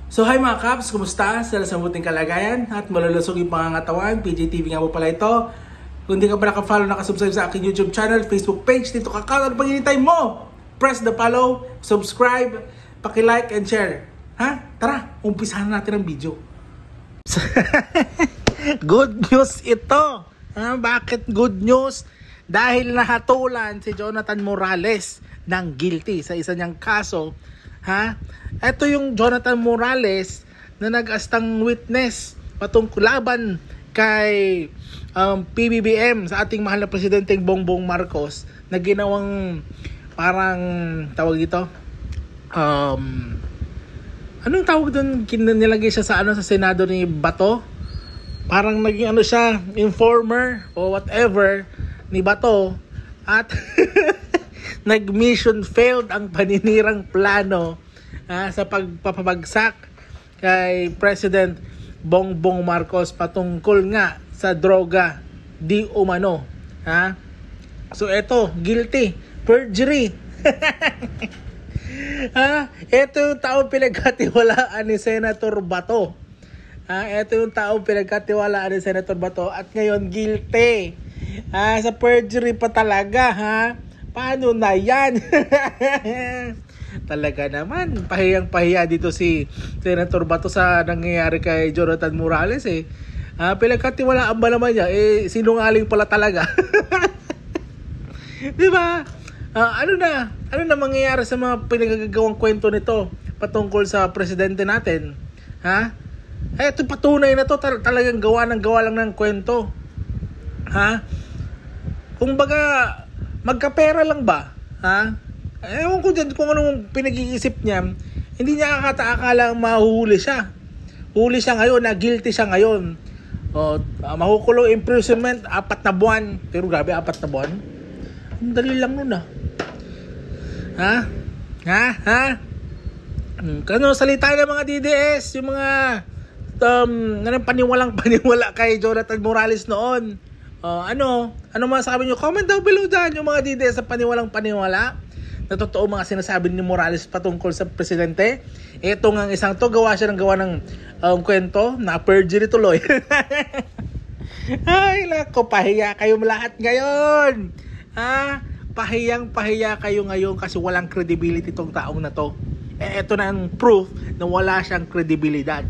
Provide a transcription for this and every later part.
So hi mga Kaps, kumusta? Sa mabuting kalagayan at malulusog yung pangangatawan. PJTV nga po pala ito. Kung hindi ka pa naka-follow, nakasubscribe sa aking YouTube channel, Facebook page, dito ka ano pag hinintay mo? Press the follow, subscribe, paki-like and share. Ha? Tara, umpisahan natin ang video. Good news ito. Bakit good news? Dahil nahatulan si Jonathan Morales ng guilty sa isa niyang kaso. Ito yung Jonathan Morales na nag-astang witness patungkol laban kay PBBM sa ating mahal na presidenteng Bongbong Marcos na ginawang parang tawag dito anong tawag doon, nilagay siya sa sa Senado ni Bato, parang naging siya, informer o whatever ni Bato, at nag-mission failed ang paninirang plano sa pagpapabagsak kay President Bongbong Marcos patungkol nga sa droga di umano. So eto, guilty, perjury. Ito yung taong pinagkatiwalaan ni Senator Bato. Ito yung taong pinagkatiwalaan ni Senator Bato at ngayon guilty. Sa perjury pa talaga, Paano na yan? Talaga naman, pahiyang-pahiya dito si Senator Bato sa nangyayari kay Jonathan Morales pinagkatiwalaan ba naman niya? Sinungaling pala talaga. Di ba? Ano na mangyayari sa mga pinagagawang kwento nito patungkol sa presidente natin? Ito patunay na to, talagang gawa lang ng kwento. Kumbaga, magkapera lang ba? Ewan ko dyan kung anong pinag-iisip niya. Hindi niya akala mahuhuli siya. Huli siya ngayon, na guilty siya ngayon. Makukulong imprisonment 4 na buwan. Pero grabe, 4 na buwan. Ang dali lang nun Kano salita ng mga DDS, yung mga paniwala kay Jonathan Morales noon. Ano masasabi nyo? Comment down below dyan yung mga DDS sa paniwala na totoo mga sinasabi ni Morales patungkol sa presidente. Ito nga isang to, gawa ng kwento na perjury tuloy. Ay nako, pahiya kayo lahat ngayon. Pahiyang-pahiya kayo ngayon kasi walang credibility tong taong na to. Ito na ang proof na wala siyang kredibilidad.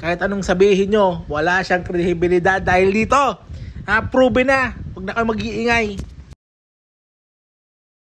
Kahit anong sabihin nyo, wala siyang kredibilidad dahil dito. Proven na. Huwag na kayo mag-iingay.